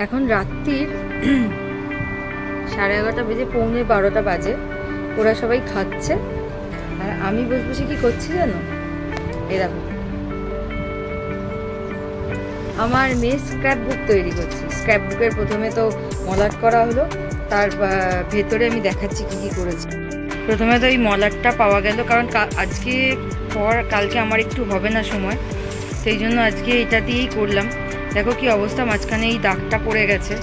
এখন রাত্রির 11:30 বেজে 11:45 বাজে। ওরা সবাই খাচ্ছে আর আমি বসে বসে কি করছি জানো? এই দেখো, আমার মেয়ে স্ক্র্যাপ বুক তৈরি করছি। স্ক্র্যাপ বুকের প্রথমে তো মলাট করা হলো, তার ভেতরে আমি দেখাচ্ছি কি কি করেছি। প্রথমে তো এই মলাটটা পাওয়া গেল, কারণ আজকে কালকে আমার একটু হবে না সময়, সেই জন্য আজকে এটা দিয়েই করলাম। দেখো কি অবস্থা, মাঝখানে এই দাগটা পড়ে গেছে,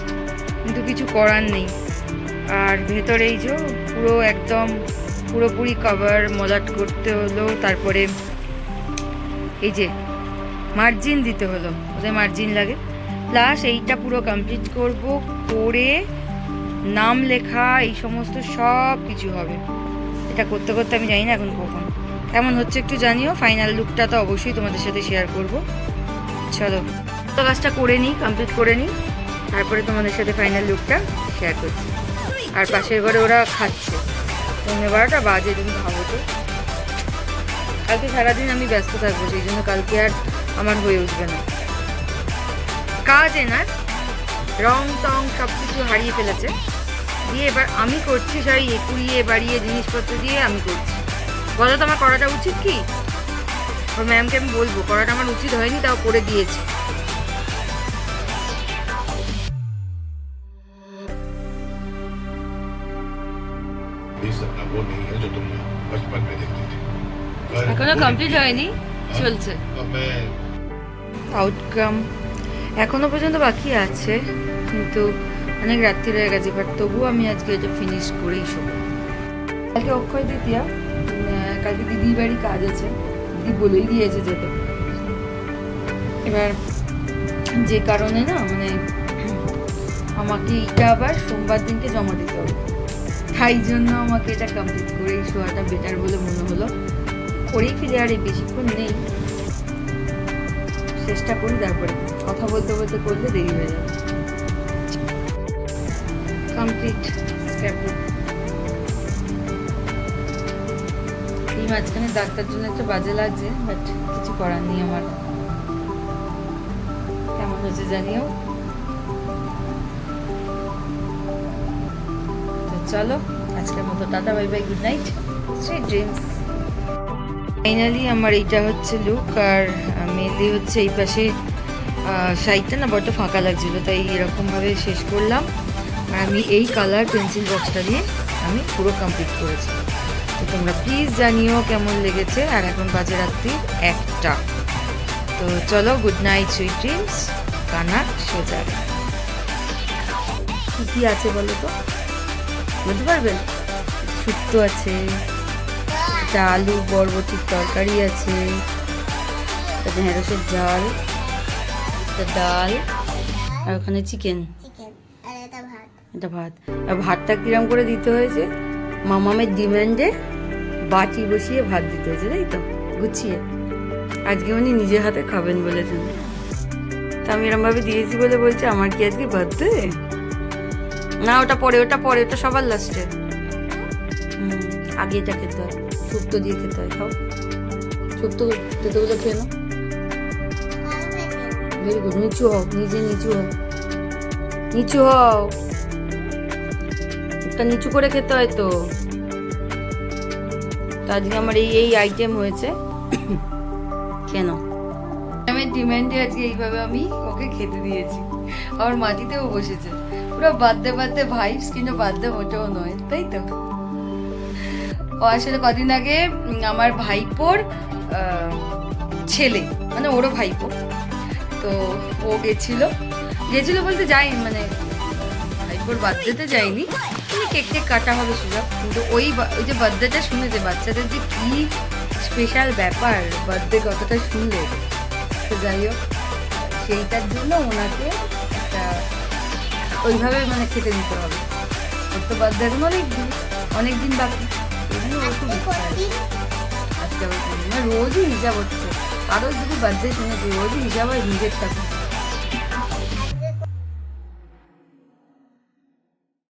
কিন্তু কিছু করার নেই। আর ভেতরে এই যে পুরো একদম পুরোপুরি কভার মলাট করতে হলো। তারপরে এই যে মার্জিন দিতে হলো, ওদের মার্জিন লাগে। প্লাস এইটা পুরো কমপ্লিট করব, করে নাম লেখা এই সমস্ত সব কিছু হবে। এটা করতে করতে আমি জানি না এখন কখন কেমন হচ্ছে, একটু জানিও। ফাইনাল লুকটা তো অবশ্যই তোমাদের সাথে শেয়ার করব। চলো তো কাজটা করে নিই, কমপ্লিট করে নিই, তারপরে তোমাদের সাথে ফাইনাল লুকটা শেয়ার করছি। আর পাশের ঘরে ওরা খাচ্ছে, 11:30 বাজে, তুমি ভাবো তো। কালকে সারাদিন আমি ব্যস্ত থাকবো, সেই জন্য কালকে আর আমার হয়ে উঠবে না। কাজে না, রং টং সব কিছু হারিয়ে ফেলেছে, দিয়ে এবার আমি করছি সেই একুড়িয়ে বাড়িয়ে জিনিসপত্র দিয়ে আমি করছি। বলো তো আমার করাটা উচিত কি? ওর ম্যামকে আমি বলবো করাটা আমার উচিত হয়নি, তাও করে দিয়েছে। এখনো কমপ্লিট হয়নি, চলছে। আউটকাম এখনো পর্যন্ত বাকি আছে, কিন্তু অনেক রাত্রি হয়ে গেছে, বাট তবুও আমি আজকে এটা ফিনিশ করেই শোবো। কালকে অক্ষয় তৃতীয়া, কালকে দিদির বাড়ি কাজ আছে, দিদি বলেই দিয়েছে যেতে। এবার যে কারণে না মানে আমাকে এটা আবার সোমবার দিনকে জমা দিতে হবে, তাই জন্য আমাকে এটা কমপ্লিট করেই শোয়াটা বেটার বলে মনে হলো। করেই ফিরে আর এই বেশিক্ষণ নেই, চেষ্টা করি, তারপরে কথা বলতে বলতে করলে দেরি হয়ে যাবে। কমপ্লিট স্ক্র্যাপ বুক। এই মাঝখানে ডাক্তার জন্য একটা বাজে লাগছে, বাট কিছু করার নেই আমার। কেমন হয়েছে জানিও। তো চলো আজকের মতো tata, bye bye, good night, sweet dreams. Finally আমার এইটা হচ্ছে লুক, আর মেনলি হচ্ছে এই পাশে সাইডটা না বড্ড ফাঁকা লাগছিল, তাই এরকমভাবে শেষ করলাম। আর আমি এই কালার পেন্সিল বক্সটা দিয়ে আমি পুরো কমপ্লিট করেছি। তো তোমরা প্লিজ জানিও কেমন লেগেছে। আর এখন বাজে রাত্রি 1টা। তো চলো, গুড নাইট, সুইট ড্রিমস, কানা সোজা। কী কী আছে বলো তো, বলতে পারবেন? শুক্তো আছে, একটা আলু বরবটির তরকারি আছে, একটা ঢেঁড়সের ঝাল, একটা ডাল, আর ওখানে চিকেন, এটা ভাত। আর ভাতটা কিরম করে দিতে হয়েছে, মামামের ডিমান্ডে বাটি বসিয়ে ভাত দিতে হয়েছে, তাই তো, গুছিয়ে। আজকে উনি নিজের হাতে খাবেন বলেছেন, তা আমি এরমভাবে দিয়েছি বলে বলছে আমার কি আজকে বার্থডে? না, ওটা পরে, ওটা পরে, ওটা সবার লাস্টে। আগে এটা খেতে হয়, শুক্তো দিয়ে খেতে হয়। খাও, শুক্তো তেতোগুলো খেয়ে নাও। ভেরি গুড, নিচু হও, নিজে নিচু হও, নিচু হও, একটা নিচু করে খেতে হয় তো। আজকে আমার এই আইটেম হয়েছে, কেন আমি ডিমান্ডে আজকে এইভাবে আমি ওকে খেতে দিয়েছি। আমার মাটিতেও বসেছে, পুরো বার্থডে ভাইবস, কিন্তু বার্থডে মোটেও নয়, তাই তো। ও আসলে কদিন আগে আমার ভাইপোর ছেলে, মানে ওরও ভাইপো, তো ও গেছিল বলতে যাইনি, মানে ভাইপোর বার্থডেতে যাইনি, কেক টেক কাটা হবে সুযোগ, কিন্তু ওই যে বার্থডেটা শুনেছে, বাচ্চাদের যে কি স্পেশাল ব্যাপার বার্থডে কথাটা শুনলে, তো যাই হোক সেইটার জন্য ওনাকে একটা ওইভাবে মানে খেতে দিতে হবে। ওর তো বার্থডে এখন অনেক দিন বাকি, আজকে আবার রোজই হিসাব হচ্ছে, কারোর যদি বার্থডে শুনেছি রোজই হিসাব হয় নিজের টাকা।